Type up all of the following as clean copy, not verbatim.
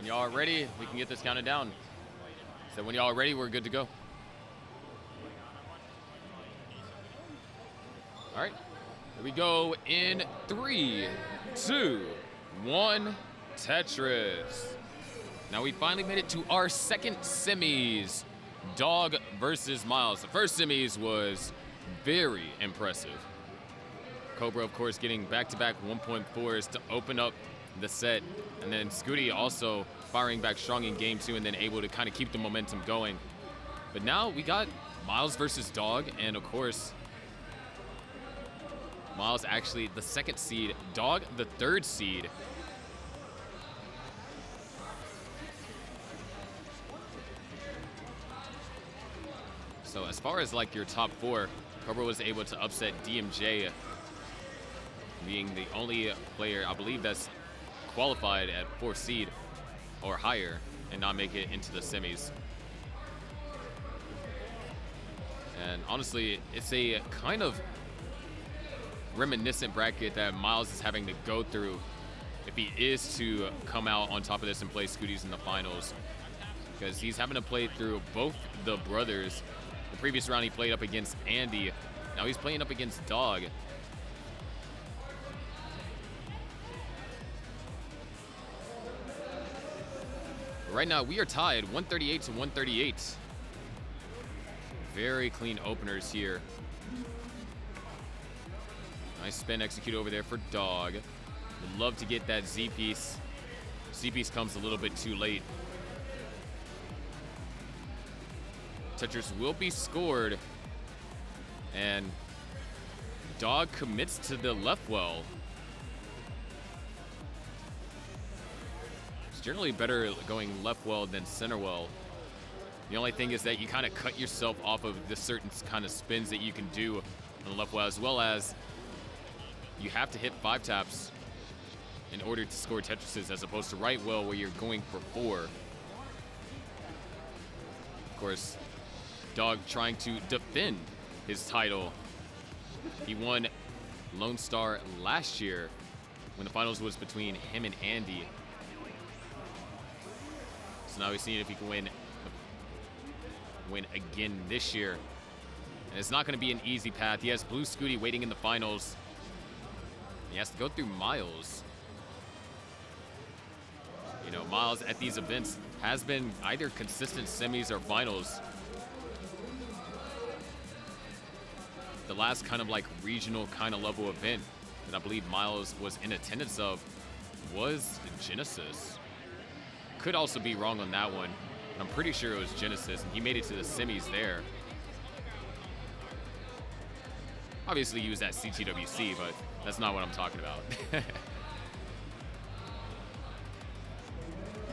y'all are ready, we can get this counted down. So when y'all are ready, we're good to go. All right, here we go in 3, 2, 1, Tetris. Now we finally made it to our second semis, Dog versus Myles. The first semis was very impressive. Cobra, of course, getting back-to-back 1.4s to open up the set, and then Scooty also firing back strong in game 2 and then able to kind of keep the momentum going. But now we got Myles versus Dog, and of course, Myles actually the second seed, Dog the third seed. So as far as like your top 4, Cobra was able to upset DMJ, being the only player, I believe, that's qualified at 4th seed or higher and not make it into the semis. And honestly, it's a kind of reminiscent bracket that Myles is having to go through if he is to come out on top of this and play Scooties in the finals, because he's having to play through both the brothers. The previous round he played up against Andy. Now he's playing up against Dog. Right now we are tied 138 to 138. Very clean openers here. Nice spin execute over there for Dog. Would love to get that Z piece. Z piece comes a little bit too late. Tetris will be scored, and Dog commits to the left well. It's generally better going left well than center well. The only thing is that you kind of cut yourself off of the certain kind of spins that you can do on the left well, as well as you have to hit 5 taps in order to score Tetrises, as opposed to right well where you're going for 4. Of course, Dog trying to defend his title. He won Lone Star last year when the finals was between him and Andy. So now he's seeing if he can win again this year. And it's not going to be an easy path. He has Blue Scooty waiting in the finals. He has to go through Myles. You know, Myles at these events has been either consistent semis or finals. The last kind of like regional kind of level event that I believe Myles was in attendance of was Genesis. Could also be wrong on that one, but I'm pretty sure it was Genesis, and he made it to the semis there. Obviously he was at CTWC, but that's not what I'm talking about.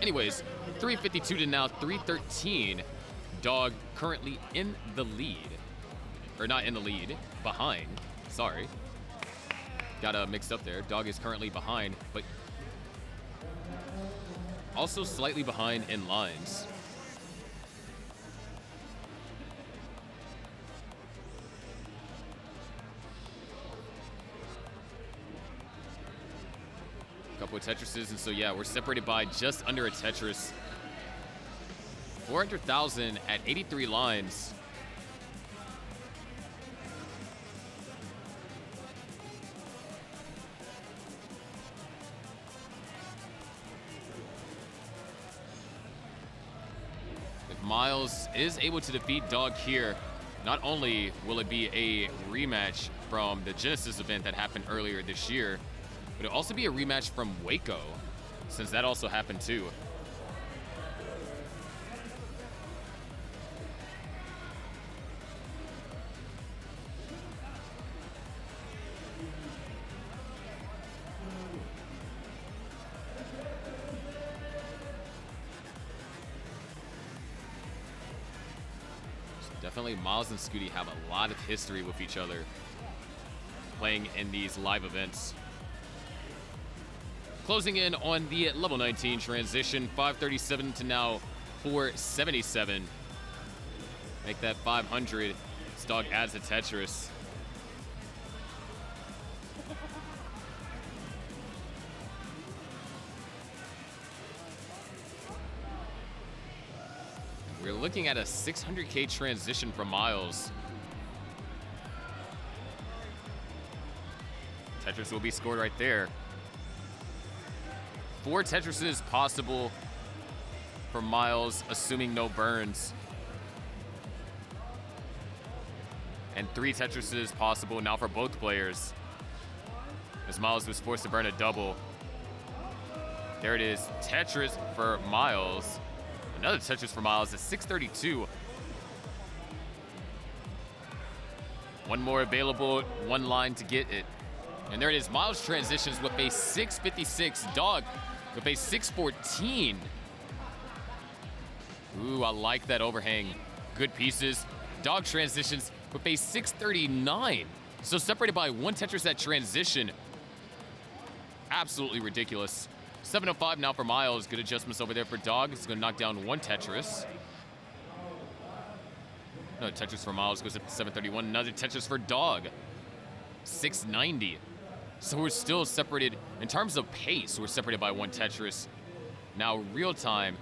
Anyways, 352 to now 313. Dog currently in the lead. Or not in the lead, behind. Sorry. Got mixed up there. Dog is currently behind, but also slightly behind in lines. Couple of Tetrises, and so yeah, we're separated by just under a Tetris. 400,000 at 83 lines. If Myles is able to defeat Dog here, not only will it be a rematch from the Genesis event that happened earlier this year, but it'll also be a rematch from Waco, since that also happened too. Definitely Myles and Scooty have a lot of history with each other playing in these live events. Closing in on the level 19 transition, 537 to now 477. Make that 500. This Dog adds a Tetris. We're looking at a 600K transition from Myles. Tetris will be scored right there. 4 Tetrises possible for Myles, assuming no burns. And 3 Tetrises possible now for both players, as Myles was forced to burn a double. There it is, Tetris for Myles. Another Tetris for Myles at 632. One more available, 1 line to get it. And there it is, Myles transitions with a 656, Dog with a 614. Ooh, I like that overhang. Good pieces. Dog transitions with a 639. So separated by 1 Tetris at transition. Absolutely ridiculous. 705 now for Myles. Good adjustments over there for Dog. He's going to knock down 1 Tetris. Another Tetris for Myles goes up to 731. Another Tetris for Dog. 690. So we're still separated. In terms of pace, we're separated by 1 Tetris. Now real time,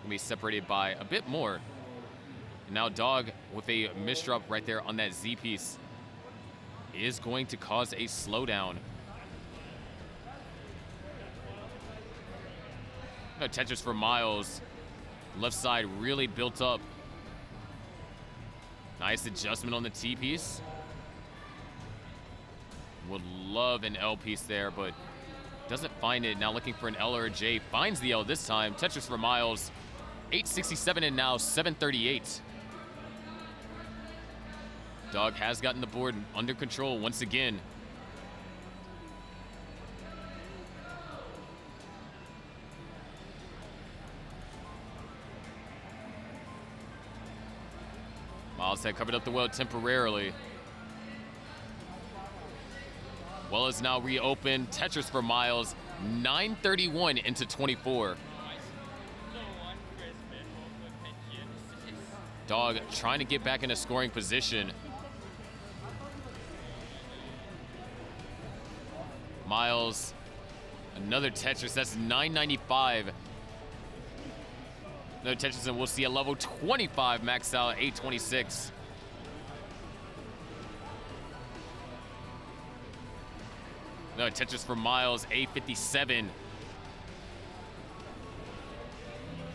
we'll be separated by a bit more. And now Dog with a misdrop right there on that Z piece is going to cause a slowdown. No Tetris for Myles. Left side really built up. Nice adjustment on the T piece. Would love an L piece there, but doesn't find it. Now looking for an L or a J. Finds the L this time. Tetris for Myles. 867 and now 738. Dog has gotten the board under control once again. Myles had covered up the well temporarily. Well is now reopened. Tetris for Myles. 931 into 24. Dog trying to get back in a scoring position. Myles, another Tetris. That's 995. Another Tetris, and we'll see a level 25 max out, 826. Another Tetris for Myles, 857.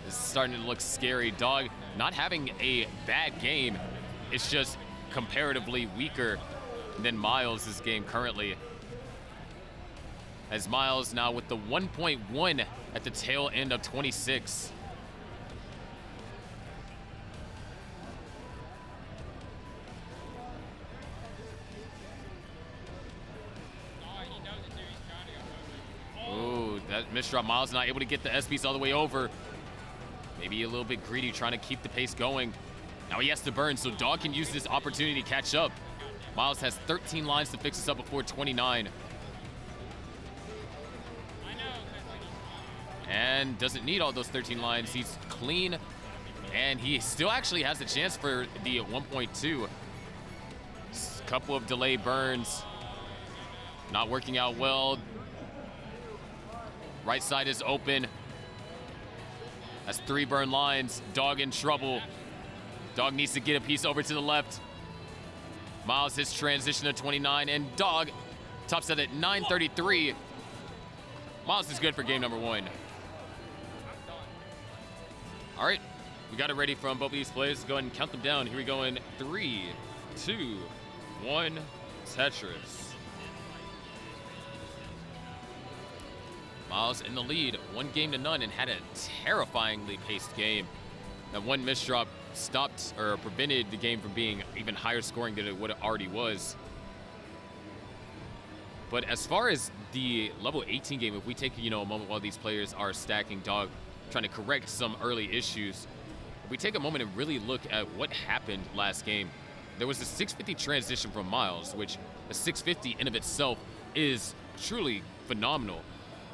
This is starting to look scary. Dog not having a bad game. It's just comparatively weaker than Myles' game currently. As Myles now with the 1.1 at the tail end of 26. Ooh, that misdrop. Myles not able to get the S piece all the way over. Maybe a little bit greedy, trying to keep the pace going. Now he has to burn, so Dog can use this opportunity to catch up. Myles has 13 lines to fix this up before 29. And doesn't need all those 13 lines. He's clean, and he still actually has a chance for the 1.2. Couple of delay burns. Not working out well. Right side is open. That's 3 burn lines. Dog in trouble. Dog needs to get a piece over to the left. Myles his transition to 29, and Dog tops that at 933. Myles is good for game number 1. All right, we got it ready from both of these players. Go ahead and count them down. Here we go in 3, 2, 1, Tetris. Myles in the lead, 1-0 and had a terrifyingly paced game. That 1 misdrop stopped or prevented the game from being even higher scoring than it would already was. But as far as the level 18 game, if we take, a moment while these players are stacking, Dog trying to correct some early issues, if we take a moment and really look at what happened last game, there was a 650 transition from Myles, which a 650 in of itself is truly phenomenal.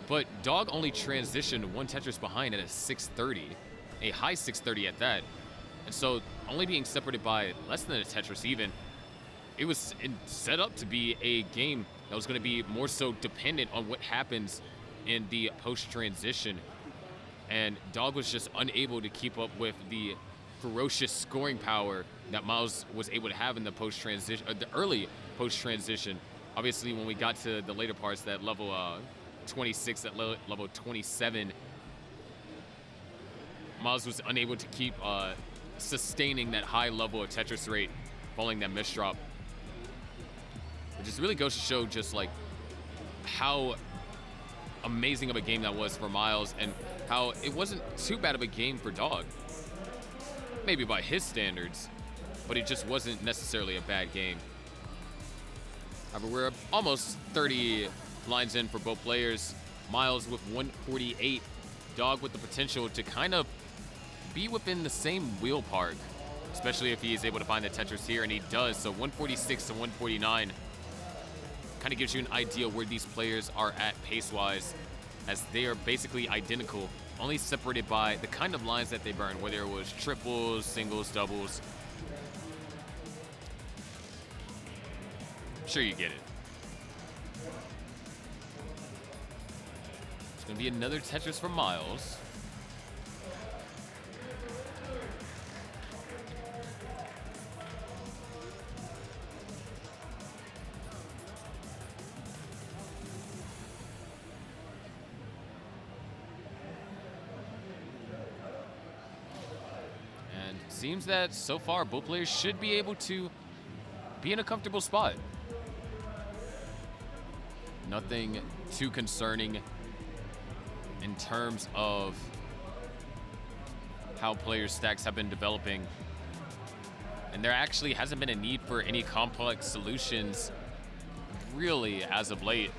But Dog only transitioned 1 Tetris behind at a 630, a high 630 at that. And so only being separated by less than a Tetris even, it was set up to be a game that was going to be more so dependent on what happens in the post-transition. and Dog was just unable to keep up with the ferocious scoring power that Myles was able to have in the post-transition, the early post-transition. Obviously, when we got to the later parts, that level 26, that level 27, Myles was unable to keep sustaining that high level of Tetris rate following that misdrop. It just really goes to show just like how amazing of a game that was for Myles, and how it wasn't too bad of a game for Dog. Maybe by his standards, but it just wasn't necessarily a bad game. However, we're almost 30 lines in for both players. Myles with 148, Dog with the potential to kind of be within the same wheel park, especially if he is able to find the Tetris here, and he does. So 146 to 149 kind of gives you an idea where these players are at pace-wise, as they are basically identical, only separated by the kind of lines that they burn, whether it was triples, singles, doubles. I'm sure you get it. It's going to be another Tetris for Myles. Seems that so far both players should be able to be in a comfortable spot. Nothing too concerning in terms of how players' stacks have been developing. And there actually hasn't been a need for any complex solutions really as of late.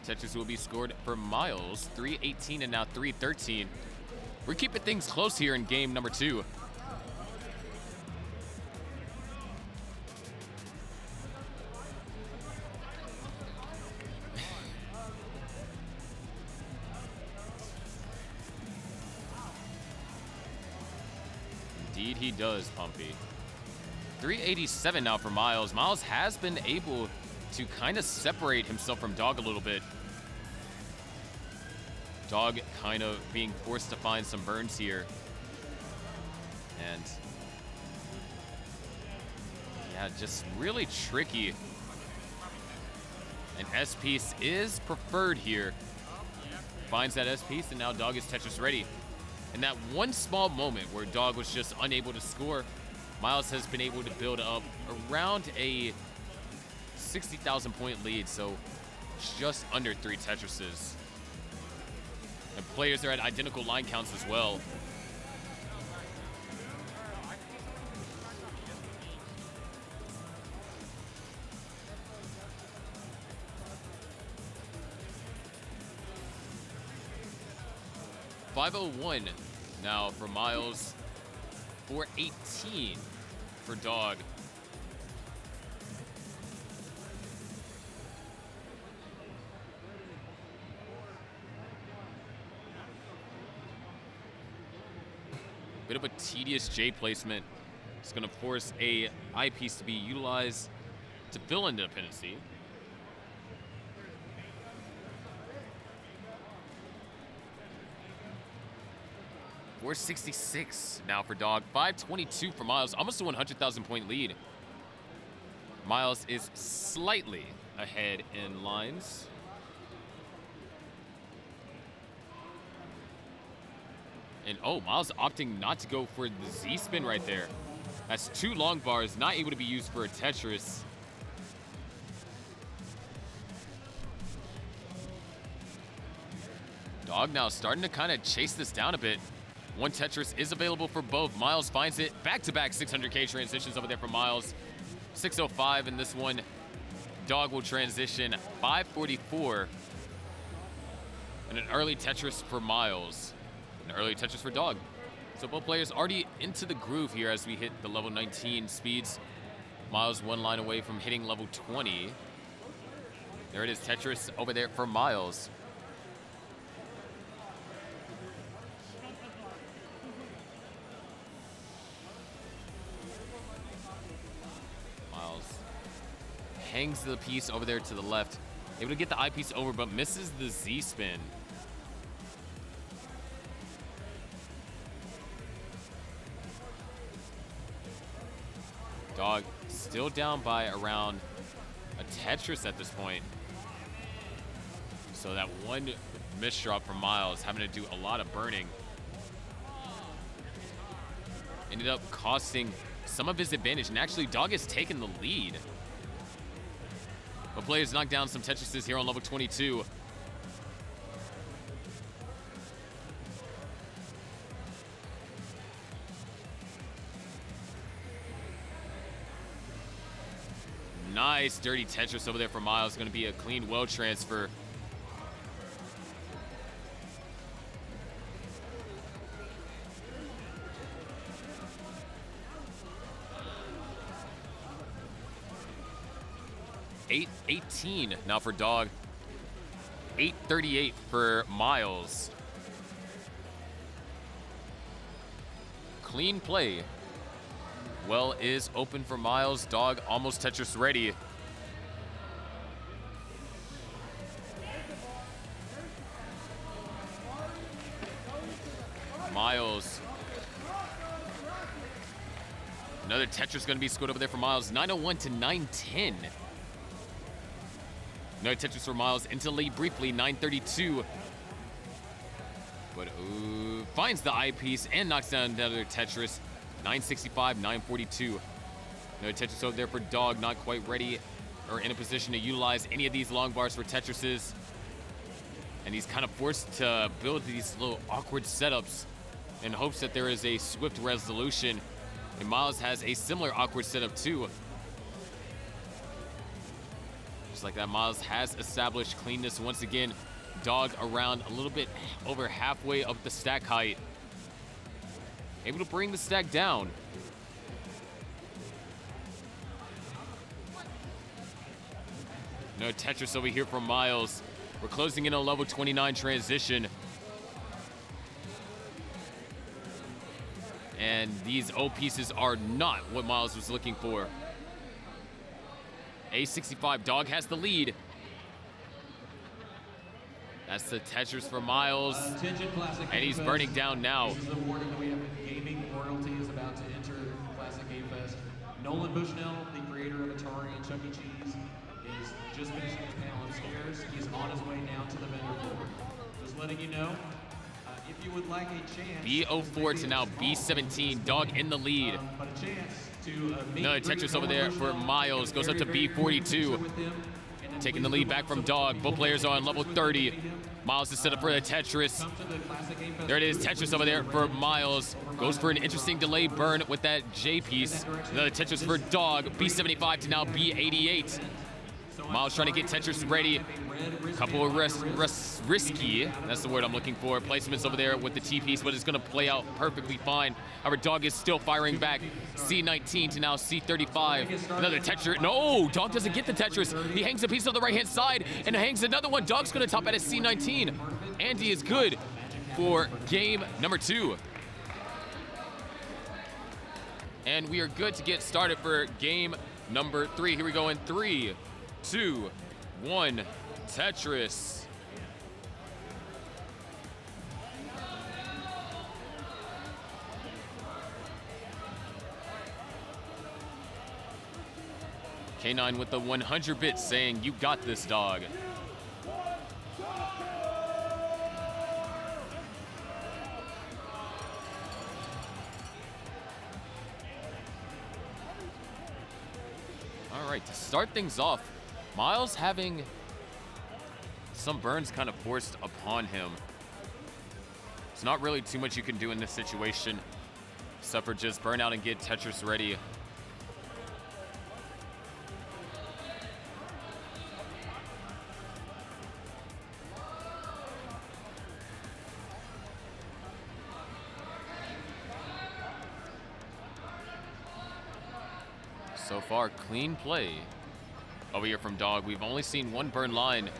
Tetris will be scored for Myles, 318 and now 313. We're keeping things close here in game number 2. Indeed he does, Pumpy. 387 now for Myles. Myles has been able to kind of separate himself from Dog a little bit. Dog kind of being forced to find some burns here. And yeah, just really tricky. An S-piece is preferred here. Finds that S-piece, and now Dog is Tetris ready. In that one small moment where Dog was just unable to score, Myles has been able to build up around a 60,000 point lead, so just under 3 Tetrises. And players are at identical line counts as well. .501 now for Myles, 418 for Dog. Bit of a tedious J placement. It's going to force a I piece to be utilized to fill in dependency. .466 now for Dog. 522 for Myles. Almost a 100,000 point lead. Myles is slightly ahead in lines. And oh, Myles opting not to go for the Z-spin right there. That's 2 long bars, not able to be used for a Tetris. Dog now starting to kind of chase this down a bit. 1 Tetris is available for both. Myles finds it. Back-to-back 600K transitions over there for Myles. 605 in this one. Dog will transition 544. And an early Tetris for Myles. An early Tetris for Dog. So both players already into the groove here as we hit the level 19 speeds. Myles 1 line away from hitting level 20. There it is, Tetris over there for Myles. hangs the piece over there to the left. Able to get the eyepiece over, but misses the Z-spin. Dog still down by around a Tetris at this point. So that one misdrop from Myles, having to do a lot of burning, ended up costing some of his advantage. And actually, Dog has taken the lead. But players knock down some Tetrises here on level 22. Nice dirty Tetris over there for Myles. Going to be a clean well transfer. $8.18 now for Dog. $8.38 for Myles. Clean play. Well is open for Myles. Dog almost Tetris ready. Myles. Another Tetris going to be scored over there for Myles. 901 to 910. Another Tetris for Myles into lead briefly. 932. But finds the eyepiece and knocks down another Tetris. 965, 942. Another Tetris over there for Dog. Not quite ready or in a position to utilize any of these long bars for Tetrises. And he's kind of forced to build these little awkward setups in hopes that there is a swift resolution. And Myles has a similar awkward setup too. Just like that, Myles has established cleanness once again. Dog around a little bit over halfway up the stack height. Able to bring the stack down. No Tetris over here from Myles. We're closing in on level 29 transition. And these O pieces are not what Myles was looking for. A65, Dog has the lead. That's the Tetris for Myles. And he's burning down now. This is the warning that we have. Gaming royalty is about to enter Classic Game Fest. Nolan Bushnell, the creator of Atari and Chuck E. Cheese, is just finishing his panel upstairs. He's on his way now to the vendor floor. Just letting you know, if you would like a chance. B04 to now B17. Dog in the lead. But a chance to another Tetris over there for Myles. Goes up to B42. Taking the lead back from Dog. Both players are on level 30. Myles is set up for the Tetris. There it is, Tetris over there for Myles. Goes for an interesting delay burn with that J piece. Another Tetris for Dog. B75 to now B88. Myles trying to get Tetris ready. Couple of risky, that's the word I'm looking for, placements over there with the T-piece, but it's going to play out perfectly fine. Our Dog is still firing back. C19 to now C35. Another Tetris. No, Dog doesn't get the Tetris. He hangs a piece on the right-hand side and hangs another one. Dog's going to top at a C19. Andy is good for game number 2. And we are good to get started for game number 3. Here we go in 3, 2, 1. Tetris. K9 with the 100 bits saying, "You got this, Dog." All right, to start things off, Myles having some burns kind of forced upon him. There's not really too much you can do in this situation, except for just burn out and get Tetris ready. So far, clean play over here from Dog. We've only seen one burn line.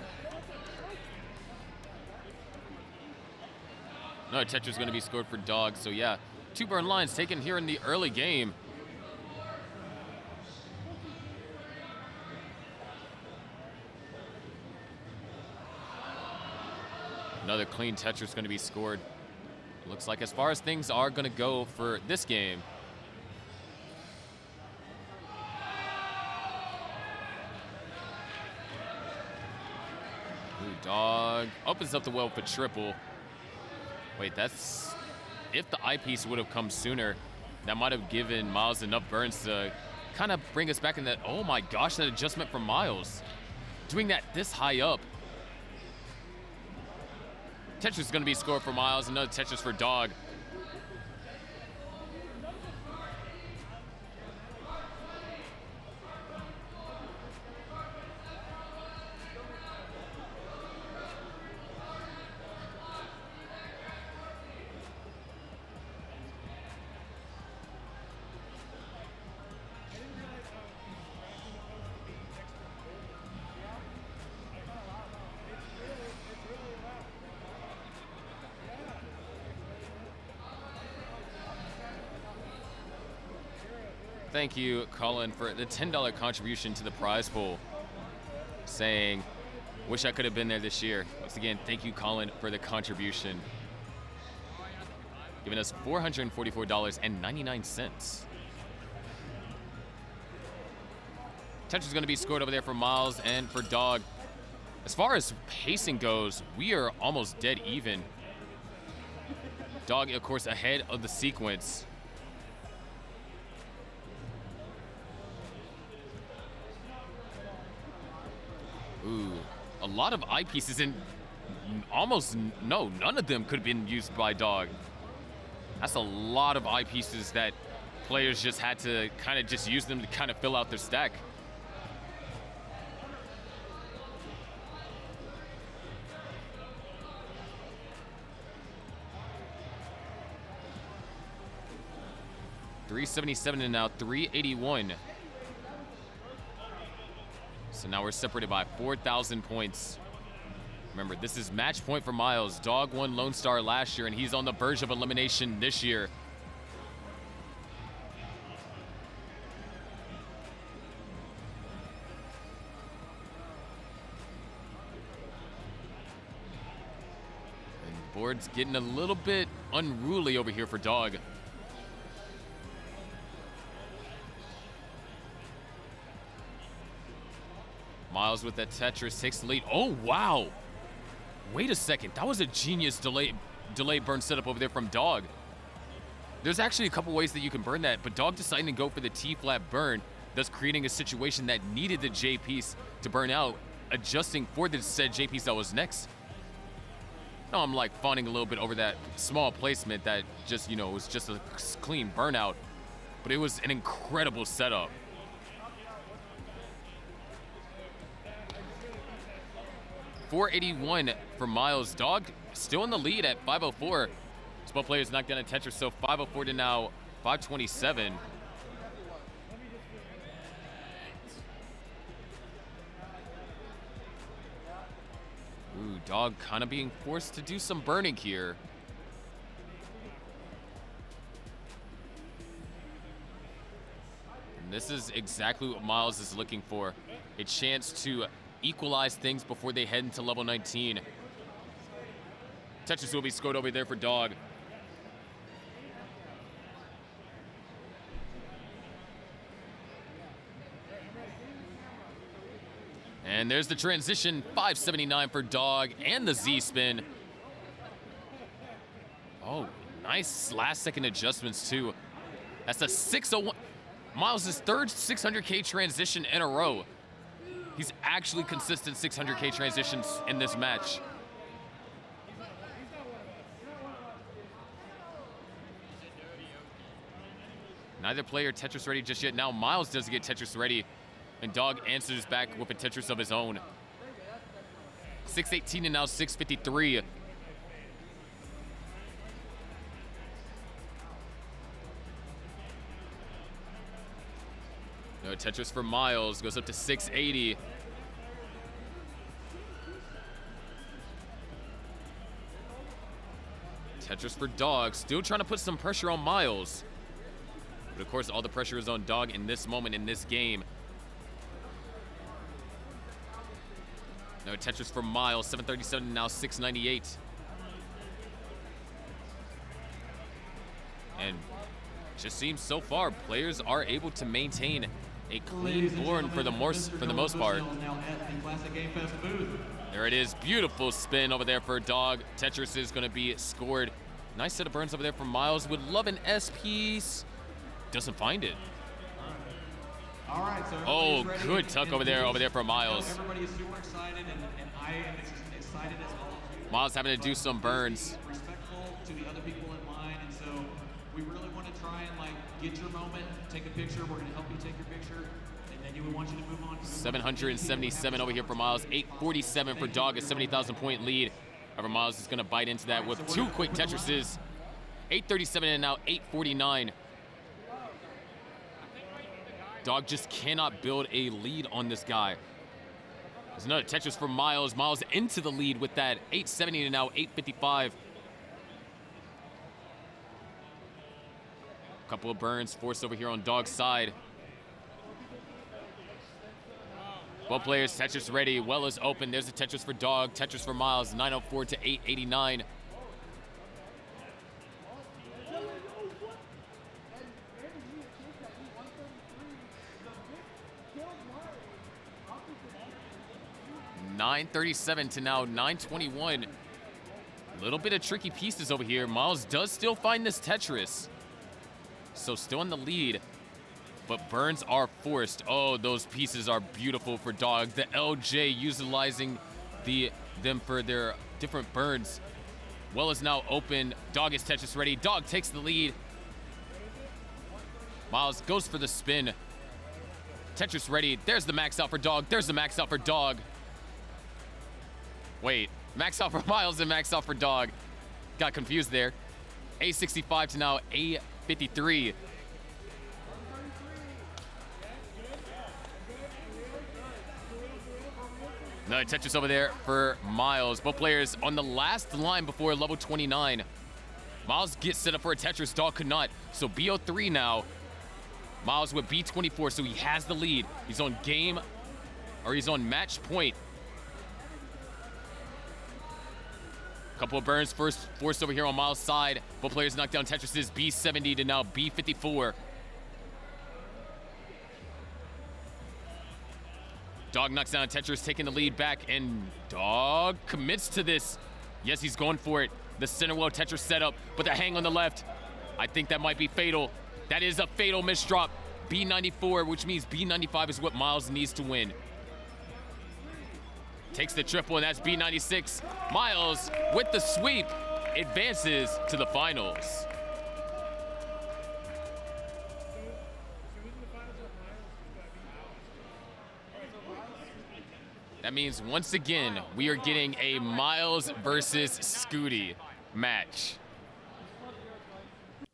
No, Tetris is going to be scored for Dog. So yeah, 2 burn lines taken here in the early game. Another clean Tetris going to be scored. Looks like as far as things are going to go for this game. Ooh, dog opens up the well for triple. Wait, that's... If the eyepiece would have come sooner, that might have given Myles enough burns to kind of bring us back in that... Oh my gosh, that adjustment from Myles. Doing that this high up. Tetris is going to be scored for Myles. Another Tetris for Dog. Thank you, Colin, for the $10 contribution to the prize pool, saying, wish I could have been there this year. Once again, thank you, Colin, for the contribution, giving us $444.99. Tetris is going to be scored over there for Myles and for Dog. As far as pacing goes, we are almost dead even. Dog, of course, ahead of the sequence. Ooh, a lot of eyepieces, and almost none of them could have been used by Dog. That's a lot of eyepieces that players just had to kind of just use them to kind of fill out their stack. $377 and now $381. So now we're separated by 4,000 points. Remember, this is match point for Myles. Dog won Lone Star last year, and he's on the verge of elimination this year. And the board's getting a little bit unruly over here for Dog. Myles with that Tetris takes the lead. Oh, wow. Wait a second. That was a genius delay burn setup over there from Dog. There's actually a couple ways that you can burn that, but Dog deciding to go for the T-flat burn, thus creating a situation that needed the J piece to burn out, adjusting for the said J piece that was next. Now I'm like fawning a little bit over that small placement that just, was just a clean burnout, but it was an incredible setup. $481 for Myles. Dog still in the lead at 504. Both players knocked down a Tetris, so 504 to now 527. Ooh, Dog kind of being forced to do some burning here. And this is exactly what Myles is looking for. A chance to equalize things before they head into level 19. Tetris will be scored over there for Dog. And there's the transition, 579 for Dog and the Z-spin. Oh, nice last-second adjustments, too. That's a 601. Myles' third 600K transition in a row. He's actually consistent 600K transitions in this match. Neither player Tetris ready just yet. Now Myles doesn't get Tetris ready, and Dog answers back with a Tetris of his own. 618 and now 653. No Tetris for Myles, goes up to 680. Tetris for Dog, still trying to put some pressure on Myles. But of course, all the pressure is on Dog in this moment, in this game. No Tetris for Myles, 737, now 698. And just seems so far players are able to maintain a clean board for the most part. There it is, beautiful spin over there for Dog. Tetris is going to be scored. Nice set of burns over there from Myles. Would love an S piece. Doesn't find it. All right, so oh, good tuck over there for Myles. Everybody is super excited, and I am excited as well. Myles having to do some burns. Respectful to the other people in line, and so we really want to try and get your moment, take a picture. We're going to help you take your picture, and then we want you to move on. 777 over here for Myles. 847 for Dog, a 70,000 point lead. However, Myles is going to bite into that with two quick Tetrises. 837 and now 849. Dog just cannot build a lead on this guy. There's another Tetris for Myles. Myles into the lead with that 870 to now 855. Couple of burns forced over here on Dog's side. Both players, Tetris ready. Well is open. There's a Tetris for Dog. Tetris for Myles. 904 to 889. $937 to now $921. A little bit of tricky pieces over here. Myles does still find this Tetris. So still in the lead. But burns are forced. Oh, those pieces are beautiful for Dog. The LJ utilizing them for their different burns. Well is now open. Dog is Tetris ready. Dog takes the lead. Myles goes for the spin. Tetris ready. There's the max out for Dog. There's the max out for Dog. Wait, max out for Myles and max out for Dog. Got confused there. A65 to now A53. Another Tetris over there for Myles. Both players on the last line before level 29. Myles gets set up for a Tetris. Dog could not. So BO3 now. Myles with B24, so he has the lead. He's on game, or he's on match point. Couple of burns forced over here on Myles' side. Both players knock down Tetrises. B70 to now B54. Dog knocks down Tetris, taking the lead back, and Dog commits to this. Yes, he's going for it. The center well Tetris setup, but the hang on the left. I think that might be fatal. That is a fatal misdrop. B94, which means B95 is what Myles needs to win. Takes the triple, and that's B96. Myles, with the sweep, advances to the finals. That means, once again, we are getting a Myles versus Scooty match.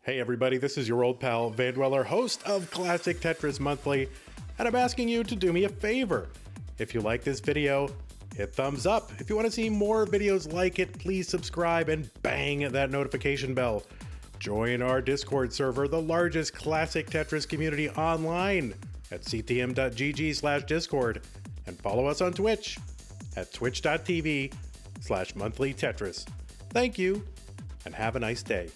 Hey everybody, this is your old pal, Vandweller, host of Classic Tetris Monthly, and I'm asking you to do me a favor. If you like this video, hit thumbs up. If you want to see more videos like it, please subscribe and bang that notification bell. Join our Discord server, the largest classic Tetris community online, at ctm.gg/discord, and follow us on Twitch at twitch.tv/monthlytetris. Thank you, and have a nice day.